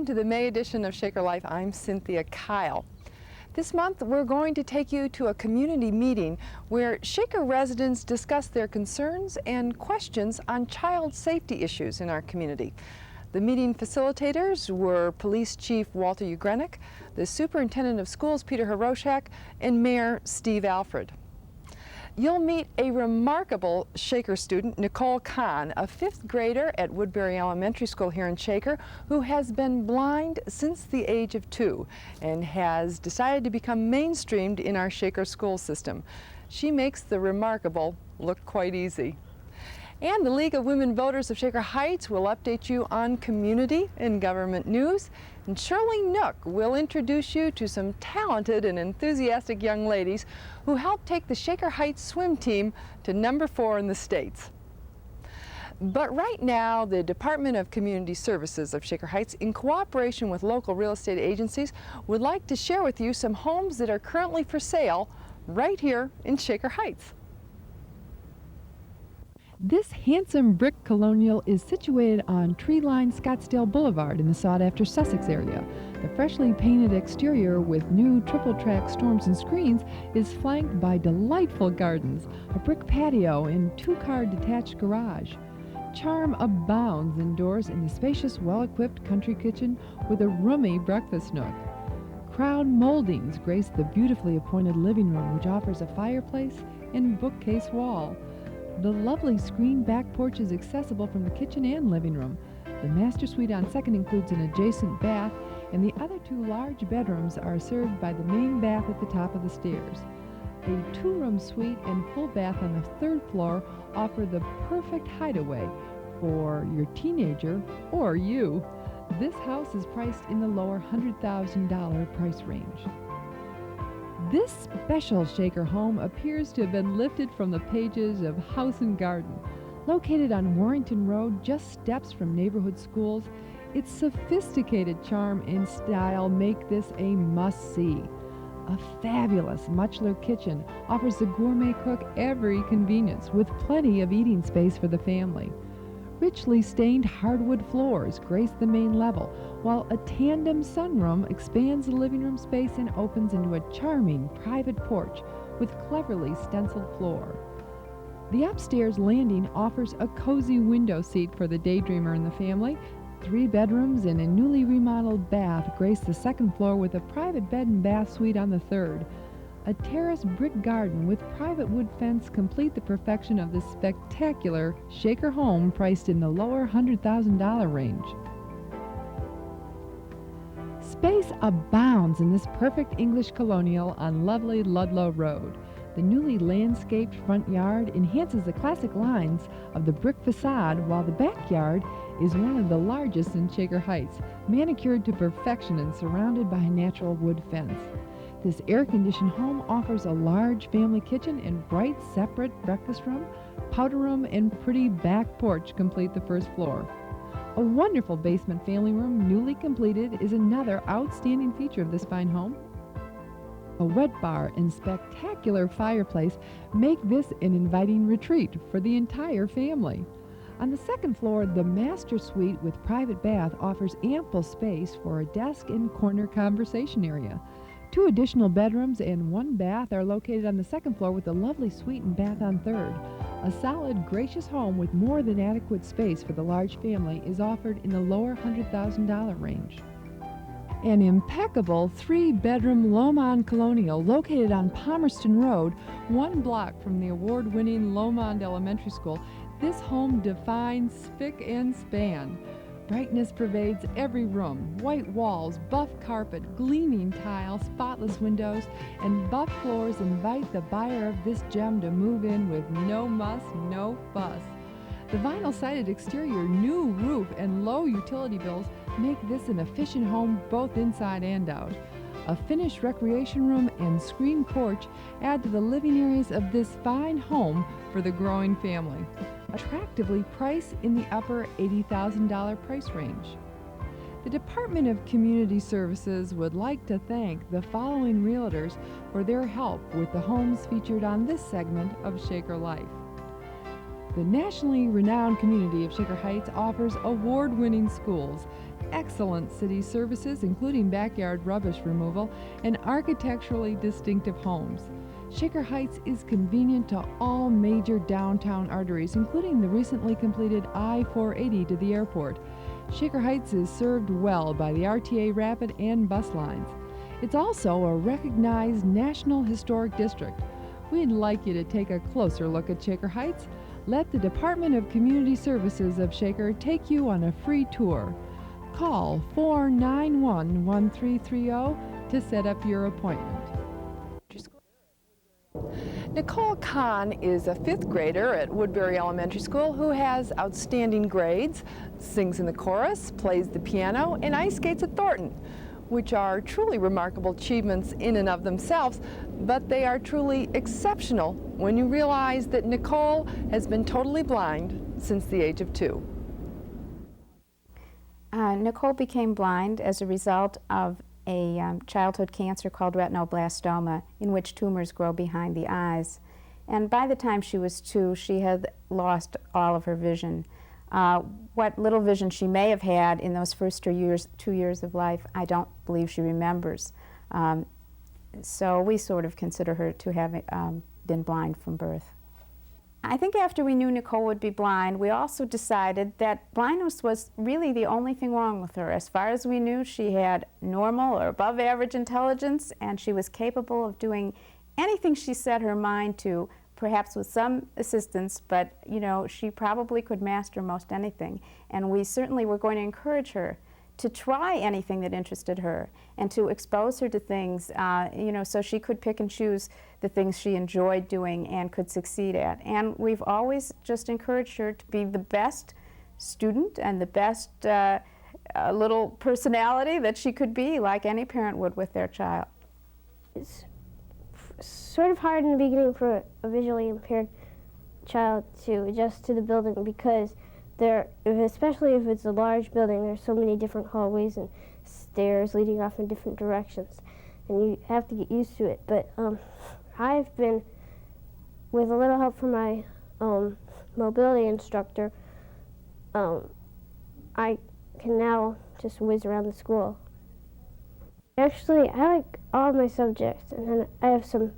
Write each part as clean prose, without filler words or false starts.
to the May edition of Shaker Life. I'm Cynthia Kyle. This month we're going to take you to a community meeting where Shaker residents discuss their concerns and questions on child safety issues in our community. The meeting facilitators were Police Chief Walter Ugrenick, the Superintendent of Schools Peter Hiroshak, and Mayor Steve Alfred. You'll meet a remarkable Shaker student, Nicole Kahn, a 5th grader at Woodbury Elementary School here in Shaker, who has been blind since the age of 2 and has decided to become mainstreamed in our Shaker school system. She makes the remarkable look quite easy. And the League of Women Voters of Shaker Heights will update you on community and government news. And Shirley Nook will introduce you to some talented and enthusiastic young ladies who helped take the Shaker Heights swim team to number 4 in the States. But right now, the Department of Community Services of Shaker Heights, in cooperation with local real estate agencies, would like to share with you some homes that are currently for sale right here in Shaker Heights. This handsome brick colonial is situated on tree-lined Scottsdale Boulevard in the sought-after Sussex area. The freshly painted exterior with new triple-track storms and screens is flanked by delightful gardens, a brick patio, and 2-car detached garage. Charm abounds indoors in the spacious, well-equipped country kitchen with a roomy breakfast nook. Crown moldings grace the beautifully appointed living room, which offers a fireplace and bookcase wall. The lovely screen back porch is accessible from the kitchen and living room. The master suite on 2nd includes an adjacent bath, and the other 2 large bedrooms are served by the main bath at the top of the stairs. A 2-room suite and full bath on the 3rd floor offer the perfect hideaway for your teenager or you. This house is priced in the lower $100,000 price range. This special Shaker home appears to have been lifted from the pages of House and Garden. Located on Warrington Road, just steps from neighborhood schools, its sophisticated charm and style make this a must-see. A fabulous Muchler kitchen offers the gourmet cook every convenience with plenty of eating space for the family. Richly stained hardwood floors grace the main level, while a tandem sunroom expands the living room space and opens into a charming private porch with cleverly stenciled floor. The upstairs landing offers a cozy window seat for the daydreamer in the family. 3 bedrooms and a newly remodeled bath grace the 2nd floor with a private bed and bath suite on the 3rd. A terraced brick garden with private wood fence complete the perfection of this spectacular Shaker home priced in the lower $100,000 range. Space abounds in this perfect English colonial on lovely Ludlow Road. The newly landscaped front yard enhances the classic lines of the brick facade, while the backyard is one of the largest in Shaker Heights, manicured to perfection and surrounded by a natural wood fence. This air-conditioned home offers a large family kitchen and bright separate breakfast room, powder room, and pretty back porch complete the 1st floor. A wonderful basement family room, newly completed, is another outstanding feature of this fine home. A wet bar and spectacular fireplace make this an inviting retreat for the entire family. On the 2nd floor, the master suite with private bath offers ample space for a desk and corner conversation area. 2 additional bedrooms and 1 bath are located on the 2nd floor with a lovely suite and bath on 3rd. A solid, gracious home with more than adequate space for the large family is offered in the lower $100,000 range. An impeccable 3-bedroom Lomond Colonial located on Palmerston Road, 1 block from the award-winning Lomond Elementary School, this home defines spick and span. Brightness pervades every room. White walls, buff carpet, gleaming tile, spotless windows, and buff floors invite the buyer of this gem to move in with no muss, no fuss. The vinyl-sided exterior, new roof, and low utility bills make this an efficient home both inside and out. A finished recreation room and screen porch add to the living areas of this fine home for the growing family. Attractively priced in the upper $80,000 price range. The Department of Community Services would like to thank the following realtors for their help with the homes featured on this segment of Shaker Life. The nationally renowned community of Shaker Heights offers award-winning schools. excellent city services, including backyard rubbish removal and architecturally distinctive homes. Shaker Heights is convenient to all major downtown arteries, including the recently completed I-480 to the airport. Shaker Heights is served well by the RTA Rapid and bus lines. It's also a recognized National Historic District. We'd like you to take a closer look at Shaker Heights. Let the Department of Community Services of Shaker take you on a free tour. Call 491-1330 to set up your appointment. Nicole Kahn is a 5th grader at Woodbury Elementary School who has outstanding grades, sings in the chorus, plays the piano, and ice skates at Thornton, which are truly remarkable achievements in and of themselves, but they are truly exceptional when you realize that Nicole has been totally blind since the age of 2. Nicole became blind as a result of a childhood cancer called retinoblastoma, in which tumors grow behind the eyes. And by the time she was 2, she had lost all of her vision. What little vision she may have had in those first 2 years of life, I don't believe she remembers. So we sort of consider her to have been blind from birth. I think after we knew Nicole would be blind, we also decided that blindness was really the only thing wrong with her. As far as we knew, she had normal or above average intelligence, and she was capable of doing anything she set her mind to, perhaps with some assistance, but you know, she probably could master most anything. And we certainly were going to encourage her to try anything that interested her and to expose her to things, you know, so she could pick and choose the things she enjoyed doing and could succeed at. And we've always just encouraged her to be the best student and the best little personality that she could be, like any parent would with their child. It's sort of hard in the beginning for a visually impaired child to adjust to the building because especially if it's a large building, there's so many different hallways and stairs leading off in different directions, and you have to get used to it. But I've been, with a little help from my mobility instructor, I can now just whiz around the school. Actually, I like all of my subjects, and then I have some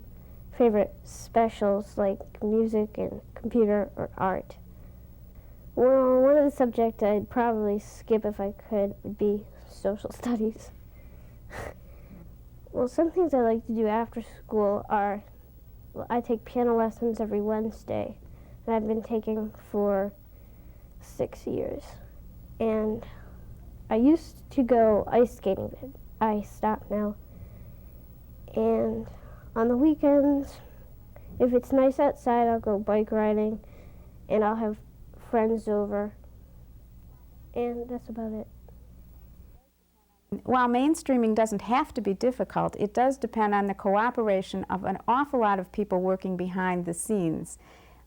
favorite specials like music and computer or art. Well, one of the subjects I'd probably skip if I could would be social studies. Well, some things I like to do after school are, I take piano lessons every Wednesday, and I've been taking for 6 years. And I used to go ice skating, but I stopped now. And on the weekends, if it's nice outside, I'll go bike riding, and I'll have friends over, and that's about it. While mainstreaming doesn't have to be difficult, it does depend on the cooperation of an awful lot of people working behind the scenes.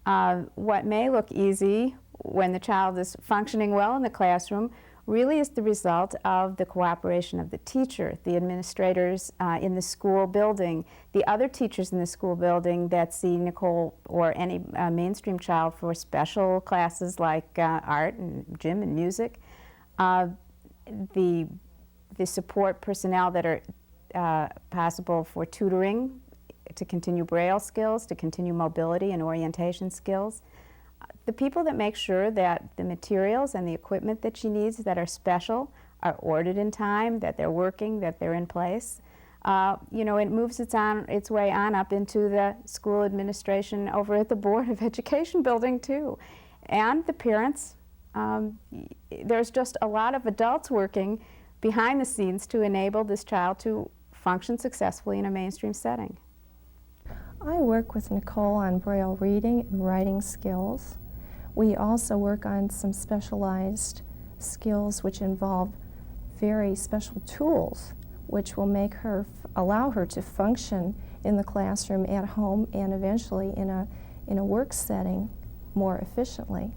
What may look easy when the child is functioning well in the classroom really is the result of the cooperation of the teacher, the administrators in the school building, the other teachers in the school building that see Nicole or any mainstream child for special classes like art and gym and music, the support personnel that are possible for tutoring to continue Braille skills, to continue mobility and orientation skills. The people that make sure that the materials and the equipment that she needs that are special are ordered in time, that they're working, that they're in place. You know, it moves its way on up into the school administration over at the Board of Education building too. And the parents, there's just a lot of adults working behind the scenes to enable this child to function successfully in a mainstream setting. I work with Nicole on Braille reading and writing skills. We also work on some specialized skills which involve very special tools which will make her, allow her to function in the classroom, at home, and eventually in a work setting more efficiently.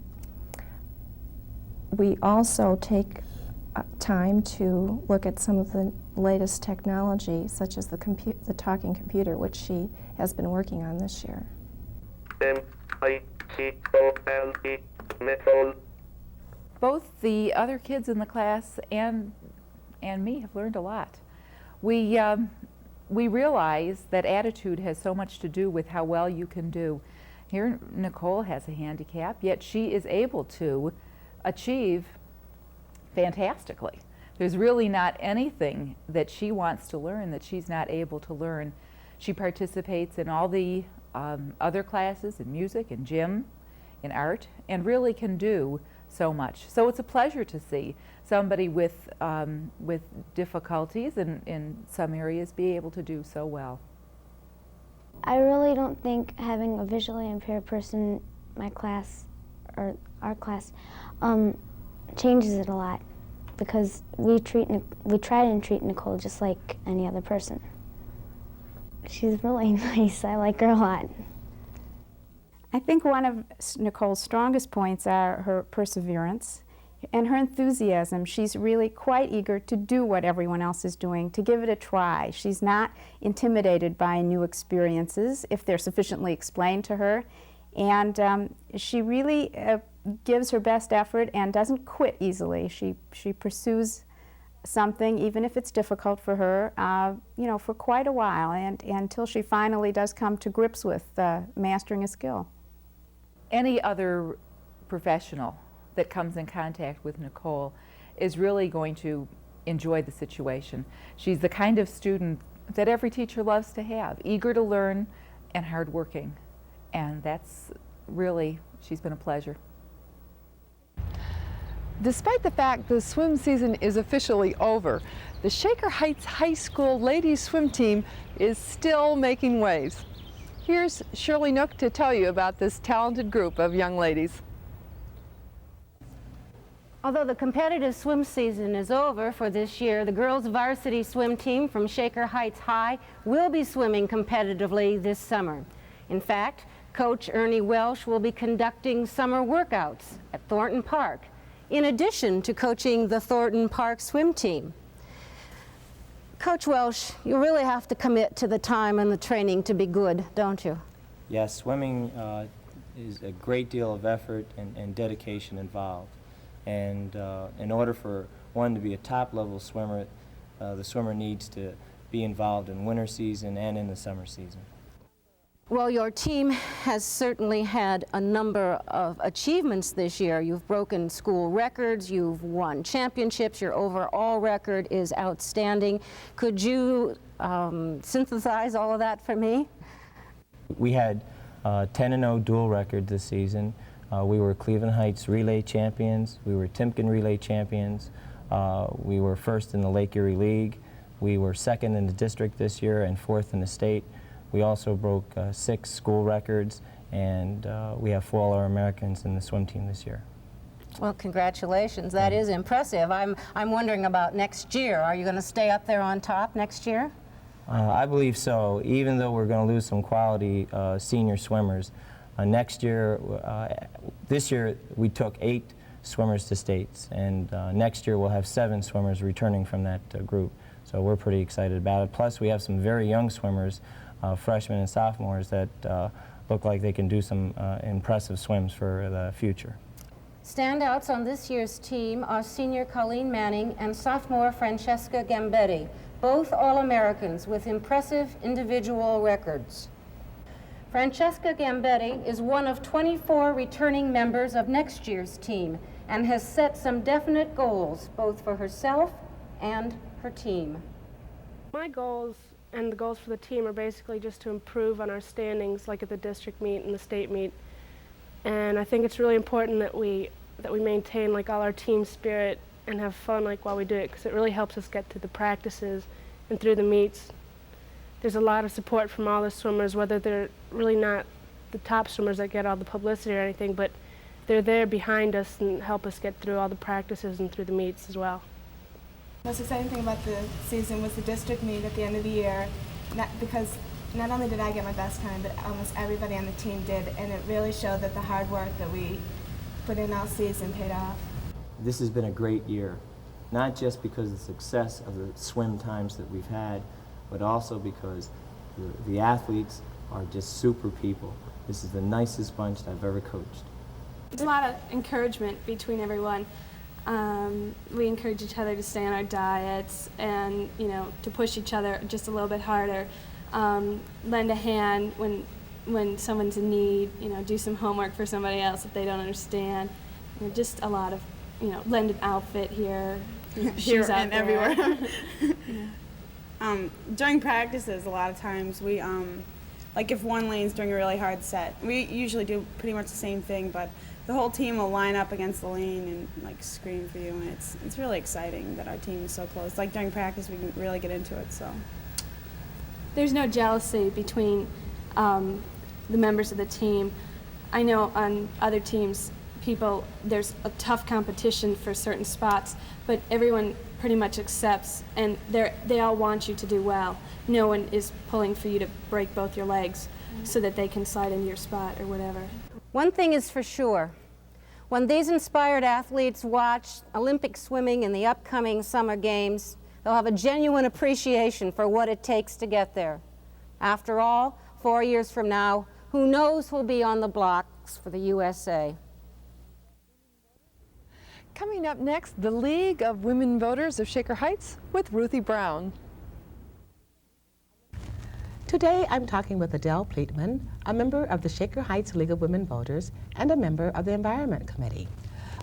We also take time to look at some of the latest technology, such as the talking computer, which she has been working on this year. both the other kids in the class and me have learned a lot. We realize that attitude has so much to do with how well you can do. Here, Nicole has a handicap, yet she is able to achieve fantastically. There's really not anything that she wants to learn that she's not able to learn. She participates in all the other classes in music and gym, in art, and really can do so much. So it's a pleasure to see somebody with difficulties in some areas be able to do so well. I really don't think having a visually impaired person in my class, or our class, changes it a lot, because we try and treat Nicole just like any other person. She's really nice. I like her a lot. I think one of Nicole's strongest points are her perseverance and her enthusiasm. She's really quite eager to do what everyone else is doing, to give it a try. She's not intimidated by new experiences if they're sufficiently explained to her. And she really gives her best effort and doesn't quit easily. She pursues something, even if it's difficult for her, you know, for quite a while, and until she finally does come to grips with mastering a skill. Any other professional that comes in contact with Nicole is really going to enjoy the situation. She's the kind of student that every teacher loves to have, eager to learn and hardworking. And that's really, she's been a pleasure. Despite the fact the swim season is officially over, the Shaker Heights High School ladies swim team is still making waves. Here's Shirley Nook to tell you about this talented group of young ladies. Although the competitive swim season is over for this year, the girls varsity swim team from Shaker Heights High will be swimming competitively this summer. In fact, Coach Ernie Welsch will be conducting summer workouts at Thornton Park, in addition to coaching the Thornton Park swim team. Coach Welsch, you really have to commit to the time and the training to be good, don't you? Yes, swimming is a great deal of effort and dedication involved. And in order for one to be a top-level swimmer, the swimmer needs to be involved in winter season and in the summer season. Well, your team has certainly had a number of achievements this year. You've broken school records, you've won championships, your overall record is outstanding. Could you synthesize all of that for me? We had 10-0 dual record this season. We were Cleveland Heights relay champions, we were Timken relay champions, we were first in the Lake Erie League, we were second in the district this year and fourth in the state. We also broke 6 school records, and we have 4 All-Americans in the swim team this year. Well, congratulations. That is impressive. I'm wondering about next year. Are you going to stay up there on top next year? I believe so, even though we're going to lose some quality senior swimmers. Next year, this year we took 8 swimmers to states, and next year we'll have 7 swimmers returning from that group. So we're pretty excited about it. Plus we have some very young swimmers, freshmen and sophomores, that look like they can do some impressive swims for the future. Standouts on this year's team are senior Colleen Manning and sophomore Francesca Gambetti, both All-Americans with impressive individual records. Francesca Gambetti is one of 24 returning members of next year's team and has set some definite goals, both for herself and her team. My goals and the goals for the team are basically just to improve on our standings, like at the district meet and the state meet. And I think it's really important that we maintain like all our team spirit and have fun like while we do it, because it really helps us get to the practices and through the meets. There's a lot of support from all the swimmers, whether they're really not the top swimmers that get all the publicity or anything, but they're there behind us and help us get through all the practices and through the meets as well. The most exciting thing about the season was the district meet at the end of the year, because not only did I get my best time, but almost everybody on the team did, and it really showed that the hard work that we put in all season paid off. This has been a great year, not just because of the success of the swim times that we've had, but also because the athletes are just super people. This is the nicest bunch I've ever coached. It's a lot of encouragement between everyone. We encourage each other to stay on our diets and, you know, to push each other just a little bit harder. Lend a hand when someone's in need, you know, do some homework for somebody else if they don't understand. You know, just a lot of, you know, lend an outfit here, Here shoes out and there. everywhere. Yeah. During practices, a lot of times we, like if one lane's doing a really hard set, we usually do pretty much the same thing, but the whole team will line up against the lane and like scream for you, and it's really exciting that our team is so close. Like during practice, we can really get into it. So There's no jealousy between the members of the team. I know on other teams, there's a tough competition for certain spots, but everyone pretty much accepts, and they all want you to do well. No one is pulling for you to break both your legs so that they can slide into your spot or whatever. One thing is for sure, when these inspired athletes watch Olympic swimming in the upcoming Summer Games, they'll have a genuine appreciation for what it takes to get there. After all, 4 years from now, who knows who'll be on the blocks for the USA. Coming up next, the League of Women Voters of Shaker Heights with Ruthie Brown. Today I'm talking with Adele Pleatman, a member of the Shaker Heights League of Women Voters and a member of the Environment Committee.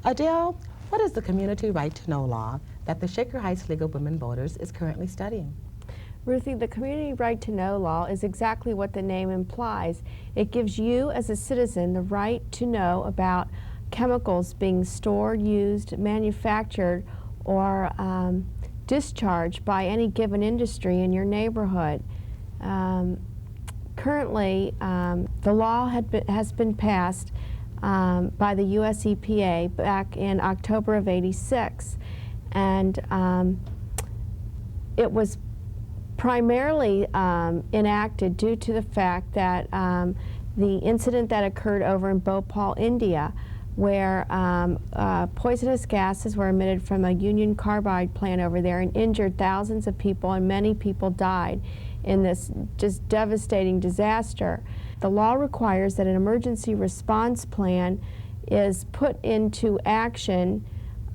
Adele, what is the community right to know law that the Shaker Heights League of Women Voters is currently studying? Ruthie, the community right to know law is exactly what the name implies. It gives you as a citizen the right to know about chemicals being stored, used, manufactured, or discharged by any given industry in your neighborhood. Currently, the law has been passed by the US EPA back in October of '86, and it was primarily enacted due to the fact that the incident that occurred over in Bhopal, India, where poisonous gases were emitted from a Union Carbide plant over there and injured thousands of people, and many people died in this just devastating disaster. The law requires that an emergency response plan is put into action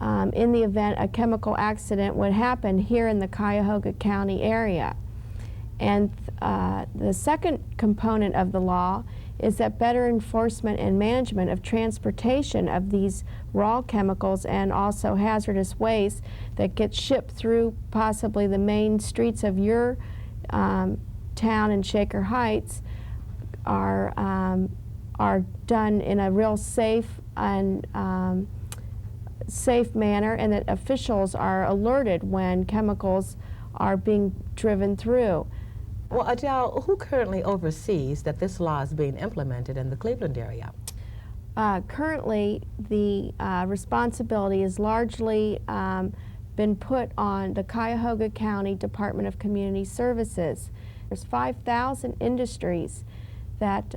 in the event a chemical accident would happen here in the Cuyahoga County area. And the second component of the law is that better enforcement and management of transportation of these raw chemicals and also hazardous waste that gets shipped through possibly the main streets of your town in Shaker Heights are done in a real safe and safe manner, and that officials are alerted when chemicals are being driven through. Well, Adele, who currently oversees that this law is being implemented in the Cleveland area? Currently, the responsibility has largely been put on the Cuyahoga County Department of Community Services. There's 5,000 industries that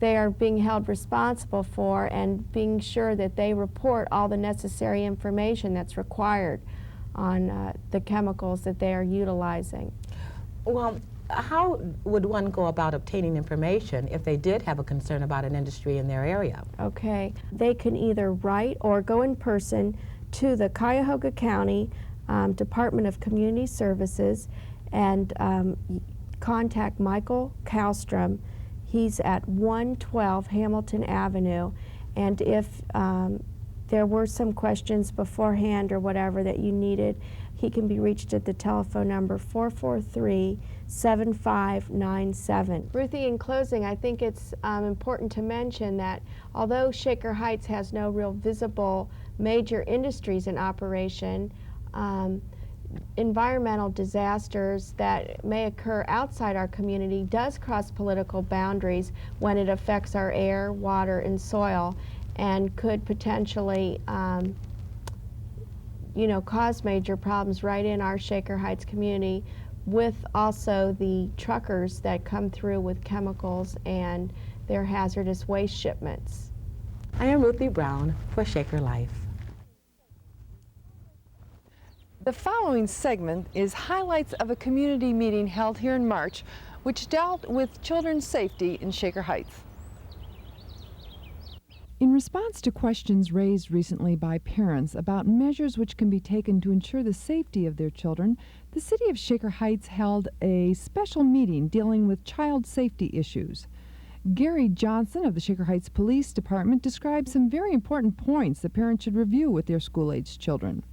they are being held responsible for, and being sure that they report all the necessary information that's required on the chemicals that they are utilizing. Well, how would one go about obtaining information if they did have a concern about an industry in their area? Okay, they can either write or go in person to the Cuyahoga County Department of Community Services and contact Michael Kallstrom. He's at 112 Hamilton Avenue, and if there were some questions beforehand or whatever that you needed, he can be reached at the telephone number 443-7597. Ruthie, in closing, I think it's important to mention that although Shaker Heights has no real visible major industries in operation, environmental disasters that may occur outside our community does cross political boundaries when it affects our air, water, and soil, and could potentially cause major problems right in our Shaker Heights community, with also the truckers that come through with chemicals and their hazardous waste shipments. I am Ruthie Brown for Shaker Life. The following segment is highlights of a community meeting held here in March, which dealt with children's safety in Shaker Heights. In response to questions raised recently by parents about measures which can be taken to ensure the safety of their children, the City of Shaker Heights held a special meeting dealing with child safety issues. Gary Johnson of the Shaker Heights Police Department described some very important points that parents should review with their school-aged children.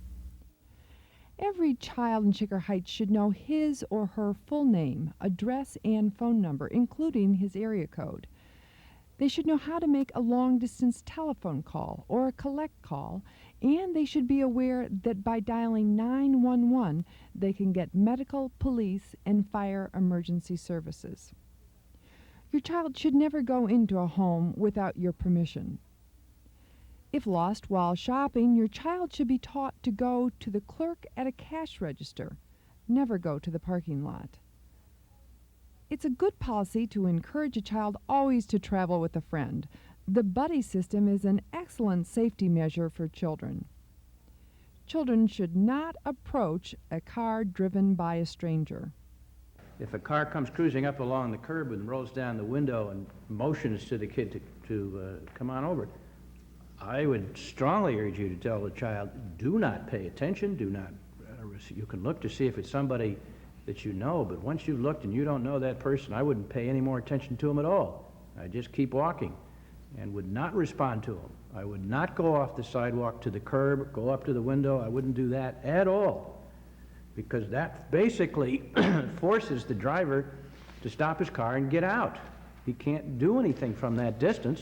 Every child in Shaker Heights should know his or her full name, address, and phone number, including his area code. They should know how to make a long-distance telephone call or a collect call, and they should be aware that by dialing 911, they can get medical, police, and fire emergency services. Your child should never go into a home without your permission. If lost while shopping, your child should be taught to go to the clerk at a cash register. Never go to the parking lot. It's a good policy to encourage a child always to travel with a friend. The buddy system is an excellent safety measure for children. Children should not approach a car driven by a stranger. If a car comes cruising up along the curb and rolls down the window and motions to the kid to come on over, I would strongly urge you to tell the child, do not pay attention, do not, you can look to see if it's somebody that you know, but once you've looked and you don't know that person, I wouldn't pay any more attention to him at all. I'd just keep walking and would not respond to him. I would not go off the sidewalk to the curb, go up to the window. I wouldn't do that at all, because that basically forces the driver to stop his car and get out. He can't do anything from that distance,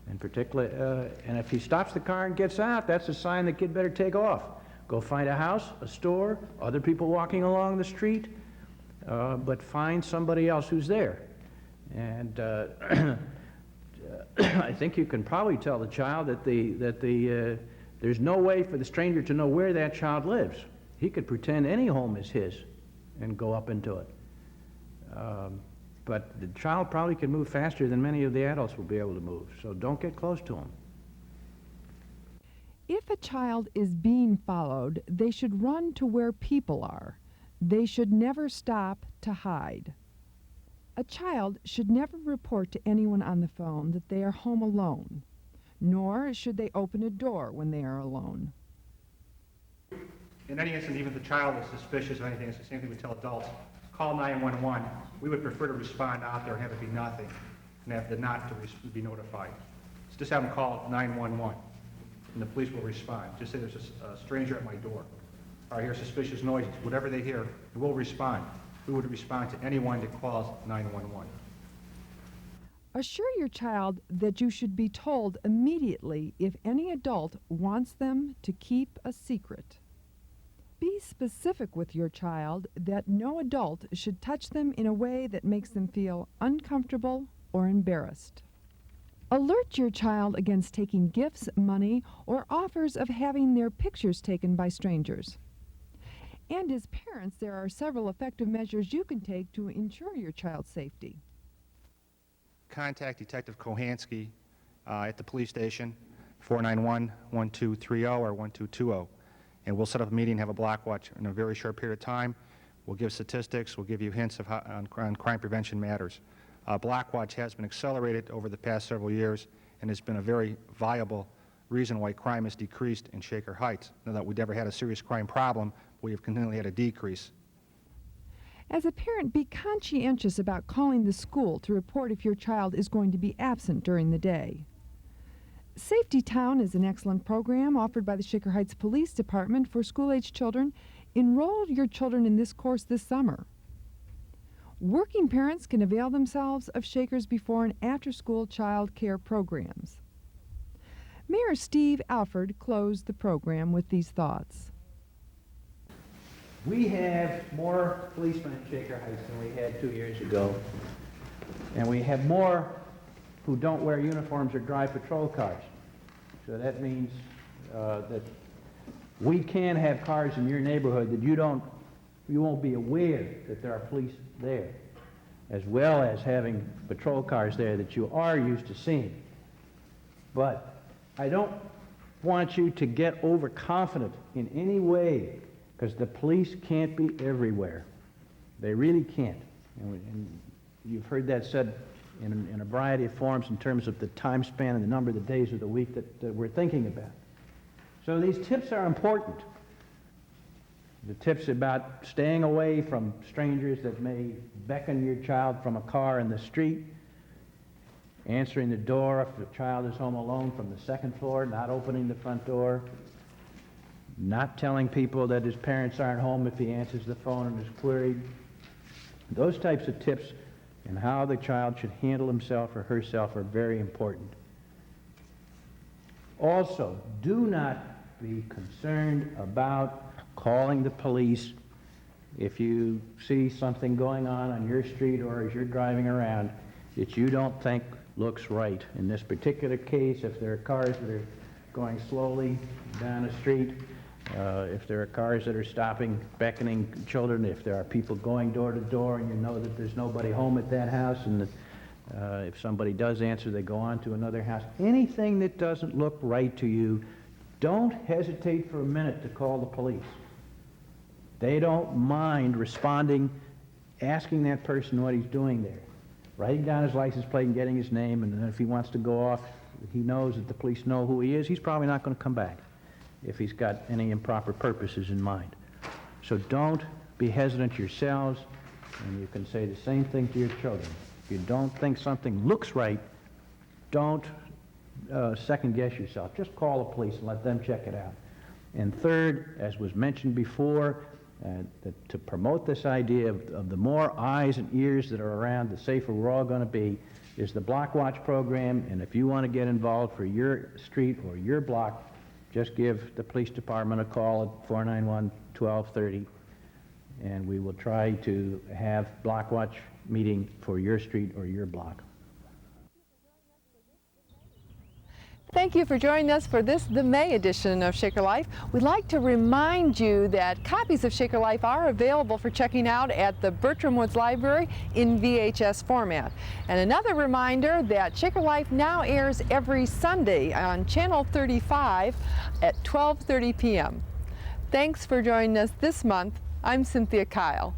and particularly, and if he stops the car and gets out, that's a sign the kid better take off. Go find a house, a store, other people walking along the street, but find somebody else who's there. And I think you can probably tell the child that there's no way for the stranger to know where that child lives. He could pretend any home is his and go up into it. But the child probably can move faster than many of the adults will be able to move, so don't get close to him. If a child is being followed, they should run to where people are. They should never stop to hide. A child should never report to anyone on the phone that they are home alone, nor should they open a door when they are alone. In any instance, even if the child is suspicious of anything, it's the same thing we tell adults. Call 911. We would prefer to respond out there and have it be nothing, and have the not to be notified. So just have them call 911. And the police will respond. Just say there's a stranger at my door, or I hear suspicious noises. Whatever they hear, we'll respond. We would respond to anyone that calls 911. Assure your child that you should be told immediately if any adult wants them to keep a secret. Be specific with your child that no adult should touch them in a way that makes them feel uncomfortable or embarrassed. Alert your child against taking gifts, money, or offers of having their pictures taken by strangers. And as parents, there are several effective measures you can take to ensure your child's safety. Contact Detective Kohansky at the police station, 491-1230 or 1220. And we'll set up a meeting and have a block watch in a very short period of time. We'll give statistics. We'll give you hints of how, on crime prevention matters. Block watch has been accelerated over the past several years and has been a very viable reason why crime has decreased in Shaker Heights. Now that we never had a serious crime problem, we have continually had a decrease. As a parent, be conscientious about calling the school to report if your child is going to be absent during the day. Safety Town is an excellent program offered by the Shaker Heights Police Department for school-aged children. Enroll your children in this course this summer. Working parents can avail themselves of Shaker's before and after-school child care programs. Mayor Steve Alford closed the program with these thoughts. We have more policemen in Shaker Heights than we had 2 years ago. And we have more who don't wear uniforms or drive patrol cars. So that means that we can have cars in your neighborhood that you won't be aware that there are police there, as well as having patrol cars there that you are used to seeing. But I don't want you to get overconfident in any way, because the police can't be everywhere. They really can't. And you've heard that said in a variety of forms in terms of the time span and the number of the days of the week that we're thinking about. So these tips are important. The tips about staying away from strangers that may beckon your child from a car in the street, answering the door if the child is home alone from the second floor, not opening the front door, not telling people that his parents aren't home if he answers the phone and is queried. Those types of tips and how the child should handle himself or herself are very important. Also, do not be concerned about calling the police if you see something going on your street or as you're driving around that you don't think looks right. In this particular case, if there are cars that are going slowly down the street, if there are cars that are stopping, beckoning children, if there are people going door to door and you know that there's nobody home at that house, and that, if somebody does answer, they go on to another house. Anything that doesn't look right to you, don't hesitate for a minute to call the police. They don't mind responding, asking that person what he's doing there, writing down his license plate and getting his name, and then if he wants to go off, he knows that the police know who he is, he's probably not going to come back if he's got any improper purposes in mind. So don't be hesitant yourselves, and you can say the same thing to your children. If you don't think something looks right, don't second guess yourself. Just call the police and let them check it out. And third, as was mentioned before, to promote this idea of the more eyes and ears that are around, the safer we're all going to be, is the Block Watch program. And if you want to get involved for your street or your block, just give the police department a call at 491-1230, and we will try to have Block Watch meeting for your street or your block. Thank you for joining us for the May edition of Shaker Life. We'd like to remind you that copies of Shaker Life are available for checking out at the Bertram Woods Library in VHS format. And another reminder that Shaker Life now airs every Sunday on Channel 35 at 12:30 p.m. Thanks for joining us this month. I'm Cynthia Kyle.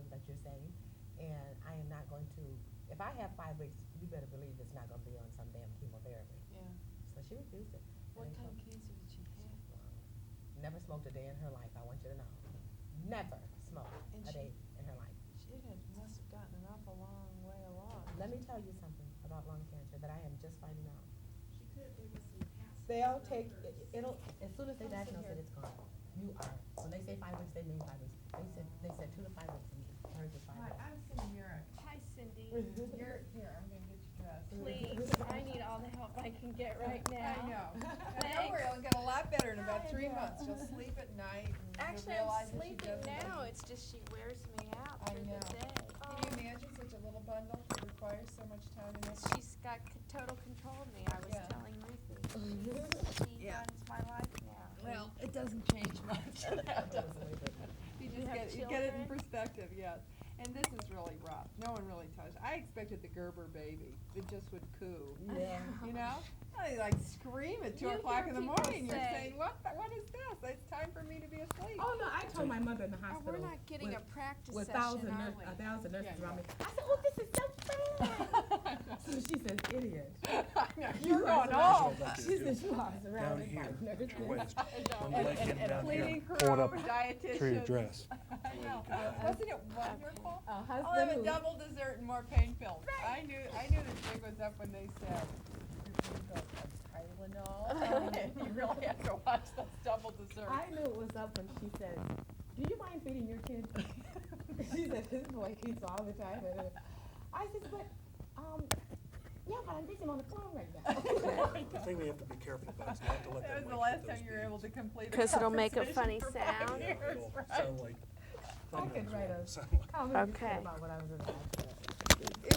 That you're saying, and I am not going to, if I have 5 weeks, you better believe it's not going to be on some damn chemotherapy. Yeah. So she refused it. What kind of cancer did she have? Never smoked a day in her life, I want you to know. Never smoked a day in her life. She must have gotten an awful long way along. Let me tell you something about lung cancer that I am just finding out. She could have given us some past. They'll take, it'll, as soon as they diagnose it, it's gone. You are, when they say 5 weeks, they mean 5 weeks. They said 2 to 5 weeks to me. Hers was 5 weeks. I'm Cindy Myra. Hi, Cindy. You're here. I'm going to get you dressed. Please. I need all the help I can get right now. I know. Don't worry, it'll get a lot better in about 3 months. You'll sleep at night. And Actually, you'll I'm realize that she sleeping doesn't now. like- It's just she wears me out I through know. the day. Can you imagine such a little bundle that requires so much time and effort? She's got total control of me. I was Yeah. telling Ruthie. She Yeah. runs my life now. Well, it doesn't change much. You just have get it in children? perspective, yes. And this is really rough. No one really touched. I expected the Gerber baby. It just would coo. Yeah. You know? They like scream at 2 o'clock in the morning. You're saying, what is this? It's time for me to be asleep. Oh no, I told my mother in the Oh, hospital. we're not getting a practice with session, a are we? 1,000 nurses Yeah, around me. I said, oh, this is so fun. So she says, idiot. You're going home. She says, you are surrounded by nurses. And cleaning crew, Pull it up dietitians. to your dress. I know. Wasn't it wonderful? I'll husband have a who- double dessert and more pain pills. I knew the jig was up when they said, Tylenol. And you really have to watch those double desserts. I knew it was up when she said, do you mind feeding your kids? She said, this boy eats all the time. And I said, but, yeah, but I'm busy on the phone right now. The thing we have to be careful about is not to let That them was the wake last up time those you were able to beans. complete a Because it'll make a funny conversation for 5 sound. years, It'll right? sound like I could write a sound like comment Okay. about what I was about.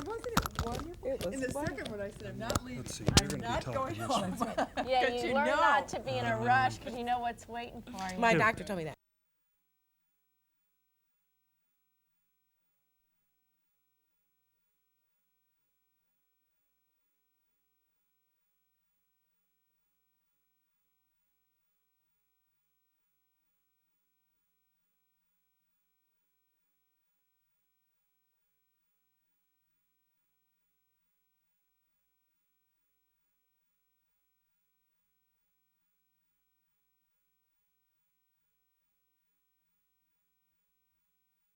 Wasn't it wonderful? It was In the wonderful. second one, I said, I'm not leaving. Let's see, I'm you're gonna be not tough going on this home. one. Yeah, 'Cause you you learn know. not to be in a rush because you know what's waiting for you. My doctor told me that.